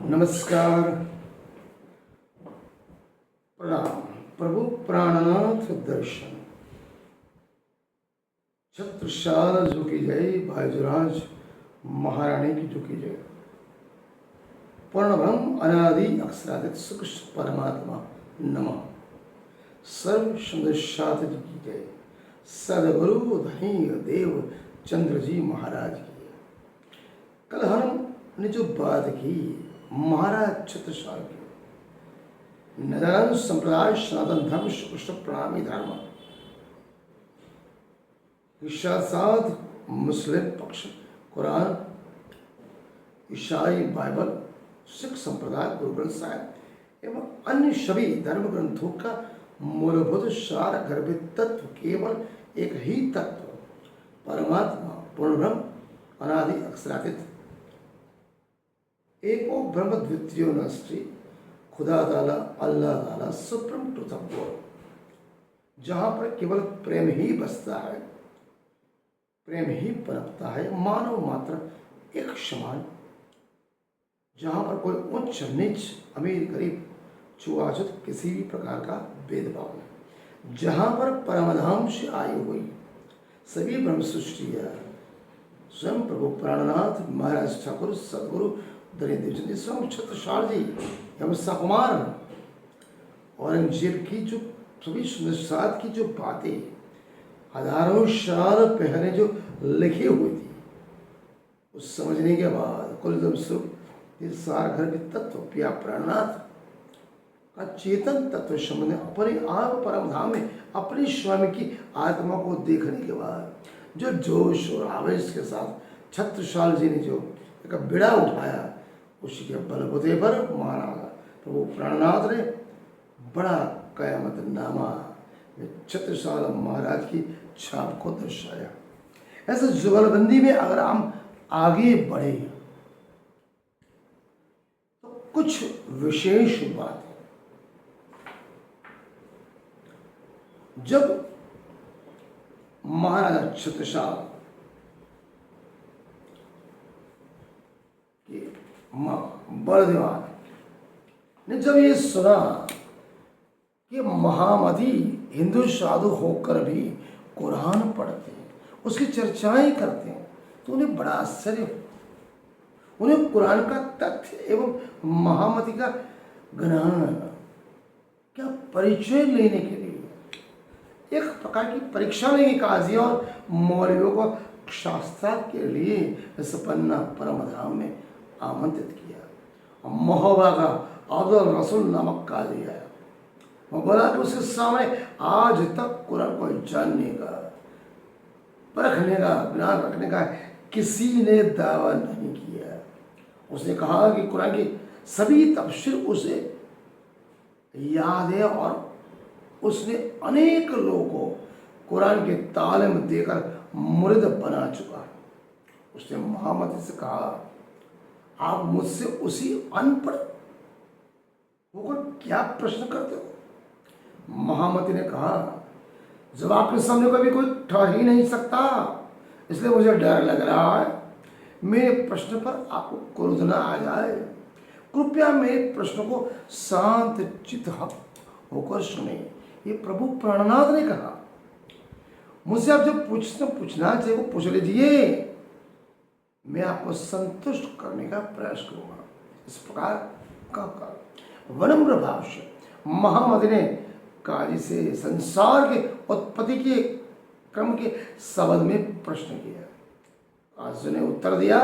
नमस्कार, प्रणाम। प्रभु प्राणनाथ दर्शन, छत्रसाल जो की जय, भाईजुराज महारानी की जो की जय। पूर्णब्रह्म अनादि अक्षरादित सुकृष्ण परमात्मा नमः। सर्व सुंदर जी की जय। सदगुरु धनी देव चंद्र जी महाराज की। कल हमने जो बात की महाराज छत्रसाल की, नदानंद संप्रदाय सनातन धर्म कृष्ण प्रणामी धर्म साथ मुस्लिम पक्ष, कुरान, ईसाई बाइबल, सिख संप्रदाय, गुरु ग्रंथ साहिब एवं अन्य सभी धर्म ग्रंथों का मूलभूत सार गर्भित तत्व केवल एक ही तत्व परमात्मा पूर्ण ब्रह्म अनादि अक्षरातीत एको ब्रह्म द्वितीयो नास्ति खुदा ताला अल्लाह ताला सुप्रीम ट्रूथ ऑफ गॉड, जहाँ पर केवल प्रेम ही बसता है, प्रेम ही पनपता है, मानव मात्र एक समान, जहाँ पर कोई उच्च नीच, अमीर गरीब, छुआछूत किसी भी प्रकार का भेदभाव नहीं, जहाँ पर परमधाम से आई हुई सभी ब्रह्म सृष्टि है। स्वयं प्रभु प्राणनाथ महाराज ठाकुर सदगुरु दरिद्र स्वयं छत्रसाल जी एवं सकुमार औरंगजेब की जो सभी सुंदर की जो बातें हजारों साल पहले जो लिखी हुई थी, उस समझने के बाद कुलदम स्वरूप सार घर के तत्व पिया प्राणनाथ का चेतन तत्व संबंध अपने आप परम धाम में अपनी स्वामी की आत्मा को देखने के बाद जो जोश और आवेश के साथ छत्रसाल जी ने जो एक बिड़ा उठाया, उसी के बलबूते पर महाराज प्रभु प्राणनाथ ने बड़ा कयामत नामा छत्रसाल महाराज की छाप को दर्शाया। ऐसे जुगलबंदी में अगर हम आगे बढ़े तो कुछ विशेष बात है। जब महाराजा छत्रसाल के बड़देवान ने जब ये सुना कि महामती हिंदू साधु होकर भी कुरान पढ़ते हैं, उसकी चर्चाएं करते हैं, तो उन्हें बड़ा आश्चर्य हुआ। उन्हें कुरान का तथ्य एवं महामती का ज्ञान क्या परिचय लेने के लिए एक प्रकार की परीक्षा लेंगे काजी और मौलवियों को शास्त्रार्थ के लिए सपन्ना परमधाम में आमंत्रित किया। महोबा का अब्दुल रसूल नामक काजी आया। वो बोला कि उसके सामने आज तक कुरान को जानने का, परखने का, ज्ञान रखने का किसी ने दावा नहीं किया। उसने कहा कि कुरान की सभी तफसीर उसे याद है और उसने अनेक लोगों को कुरान के तालीम देकर मुरीद बना चुका है। उसने महामती से कहा, आप मुझसे उसी अनपढ़ होकर क्या प्रश्न करते हो? महामती ने कहा, जब आपके सामने कभी कोई ठहर ही नहीं सकता, इसलिए मुझे डर लग रहा है मेरे प्रश्न पर आपको क्रोध न आ जाए। कृपया मेरे प्रश्न को शांत चित्त होकर सुने। ये प्रभु प्राणनाथ ने कहा, मुझसे आप जो पूछना चाहिए वो पूछ लीजिए, मैं आपको संतुष्ट करने का प्रयास करूंगा। इस प्रकार का विनम्र भाव से महामती ने काजी से संसार के उत्पत्ति के क्रम के संबंध में प्रश्न किया। काजी ने उत्तर दिया,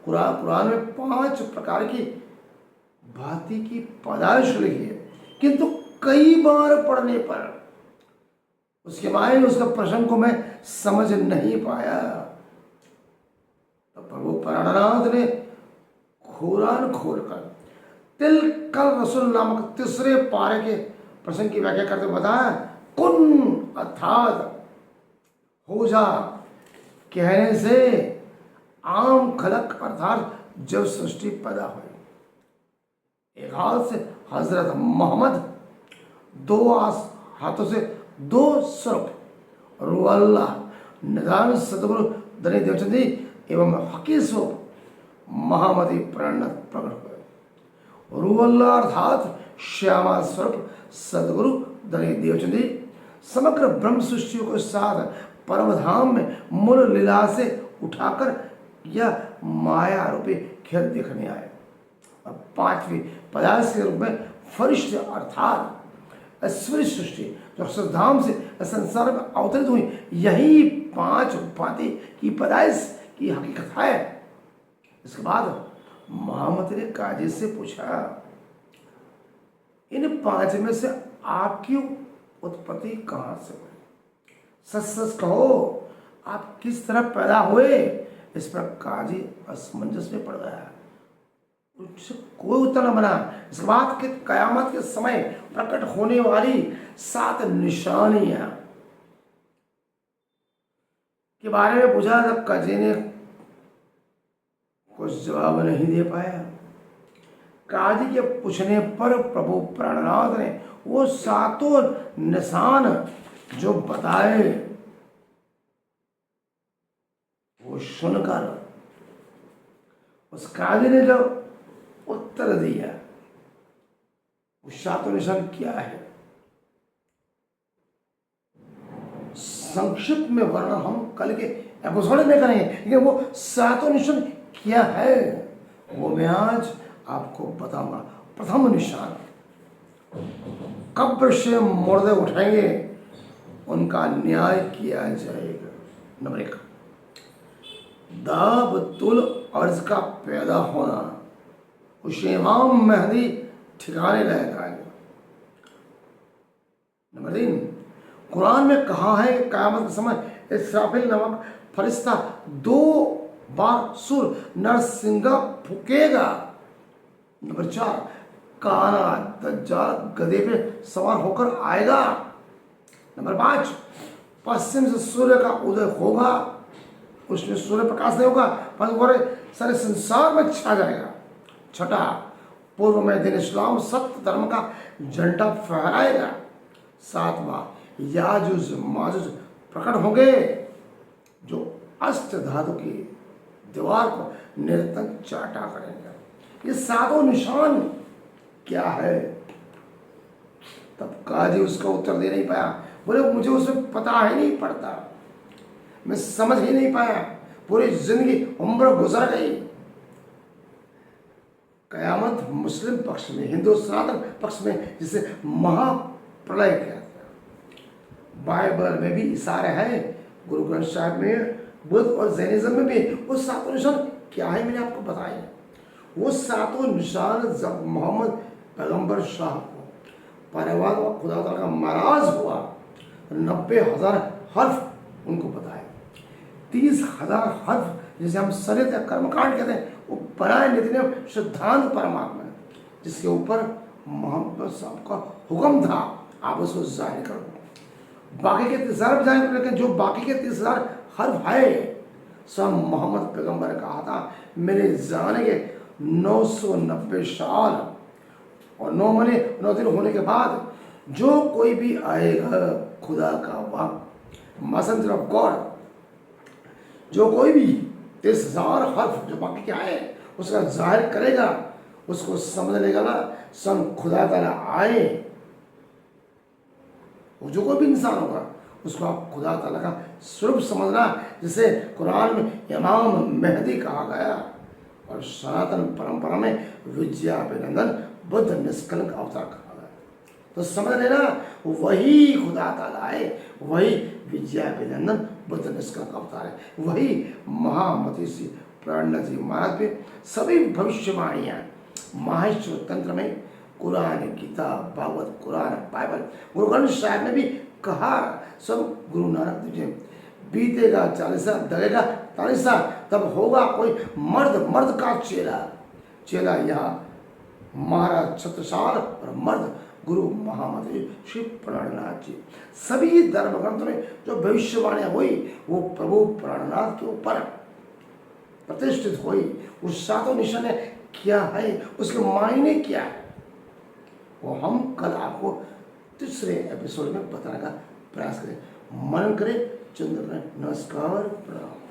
कुरान में 5 प्रकार की भांति की पैदाइश लिखी है, किंतु कई बार पढ़ने पर उसके बाद उसका प्रश्न को मैं समझ नहीं पाया। तो प्रभु प्राणनाथ ने कुरान खोलकर तिल कल रसूल नामक तीसरे पारे के प्रसंग की व्याख्या करते बताया, कुन अर्थात हो जा कहने से आम खलक अर्थात जब सृष्टि पैदा हुई। एक हाथ से हजरत मोहम्मद, 2 हाथों से 2 स्वरूप रुअल्लाह निदान सदगुरु दरिद्र एवं हकीसो महामती प्राणनाथ प्रकट हुए। रूवल्ला अर्थात श्यामा स्वरूप सदगुरु दनी देवचंदी समग्र ब्रह्म सृष्टि को साथ परमधाम में मूल लीला से उठाकर यह माया रूपी खेल देखने आए। और पांचवी पदार्थ के रूप में फरिश्त अर्थात ऐश्वर्य सृष्टि जो अक्षरधाम से संसार में अवतरित हुई, यही पांच उपाधि की पैदाइश की हकीकत है। इसके बाद महामती ने काजी से पूछा, इन पांच में से आपकी उत्पत्ति कहां से हुई? सच सच कहो, आप किस तरह पैदा हुए? इस पर काजी असमंजस में पड़ गया, उससे कोई उत्तर न बना। इसके बाद के कयामत के समय प्रकट होने वाली 7 निशानियां के बारे में पूछा, तब काजी ने कुछ जवाब नहीं दे पाया। काजी के पूछने पर प्रभु प्राणनाथ ने वो 7 निशान जो बताए वो सुनकर उस काजी ने जो उत्तर दिया, वो 7 निशान क्या है, संक्षिप्त में वर्णन हम कल के एपिसोड में करेंगे, लेकिन वो 7 निशान क्या है वो मैं आज आपको बताऊंगा। प्रथम निशान, कब्र से मुर्दे उठाएंगे, उनका न्याय किया जाएगा। नंबर 1, दाब तुल अर्ज का पैदा होना, उसे इमाम मेहदी ठिकाने लगाएगा। नंबर 3, कुरान में कहा है कि क़यामत के समय इसराफिल नामक फरिश्ता 2 बार सुर नरसिंगा फूकेगा। नंबर 4, काना दज्जाल गधे पे सवार होकर आएगा। नंबर 5, पश्चिम से सूर्य का उदय होगा, उसमें सूर्य प्रकाश नहीं होगा पर सारे संसार में छा जाएगा। 6, पूर्व में दिन इस्लाम सत्य धर्म का झंडा फहराएगा। 7वां, याजुज माजुज प्रकट होंगे जो अष्ट धातु की दीवार को निरंतर चाटा करेंगे। ये 7 निशान क्या है? तब काजी उसका उत्तर दे नहीं पाया, बोले मुझे उसमें पता ही नहीं पड़ता, मैं समझ ही नहीं पाया, पूरी जिंदगी उम्र गुजर गई। कयामत मुस्लिम पक्ष में, हिंदू सनातन पक्ष में जिसे महाप्रलय कहते हैं। बाइबल में भी इशारे हैं, गुरु ग्रंथ साहिब में, बुद्ध और जैनिज्म में भी वो 7 निशान क्या है मैंने आपको बताया। वो 7 निशान जब मोहम्मद पैगंबर साहब को परिवार और खुदा ताला का महाराज हुआ, 90,000 हर्फ उनको बताए। 30,000 हर्फ जिसे हम शरीयत या कर्मकांड कहते हैं, वो बनाए नित्य सिद्धांत परमात्मा है, जिसके ऊपर मोहम्मद साहब का हुक्म था आप उसको जाहिर करो। बाकी के 30,000 जाहिर करो, लेकिन जो बाकी के 30,000 हर्फ है सब मोहम्मद पैगंबर ने कहा था मेरे जाने के 990 साल और 9 महीने 9 दिन होने के बाद जो कोई भी आएगा खुदा का वक्त मैसेंजर ऑफ गॉड, जो कोई भी 30,000 हर्फ जो बाकी के आए उसका जाहिर करेगा, उसको समझ लेगा ना सन खुदा ताला आए, वो जो कोई भी इंसान होगा उसको आप खुदा ताला का स्वरूप समझना, जिसे कुरान में इमाम मेहदी कहा गया और सनातन परंपरा में विद्याभिनंदन बुद्ध निष्कलंक अवतार कहा गया। तो समझ लेना वही खुदा ताला है, वही विद्याभिनंदन बुद्ध निष्कलंक अवतार है, वही महामती श्री प्राणनाथ जी महाराज पे सभी भविष्यवाणियाँ माहेश्वर तंत्र में, कुरान, गीता, भागवत, कुरान, बाइबल, गुरु ग्रंथ साहिब में भी कहा, सब गुरु नानक देव जी, बीतेगा 40 दगेगा 40, तब होगा कोई मर्द का चेला यहाँ महाराज छत्रसाल और मर्द गुरु महामती श्री प्राणनाथ जी। सभी धर्म ग्रंथों में जो भविष्यवाणियाँ हुई वो प्रभु प्राणनाथ के ऊपर प्रतिष्ठित हुई। उस 7 निशान क्या है, उसके मायने क्या है, वो हम कल आपको तीसरे एपिसोड में बताने का प्रयास करें। मनन करें, चंद्र करें। नमस्कार, प्रणाम।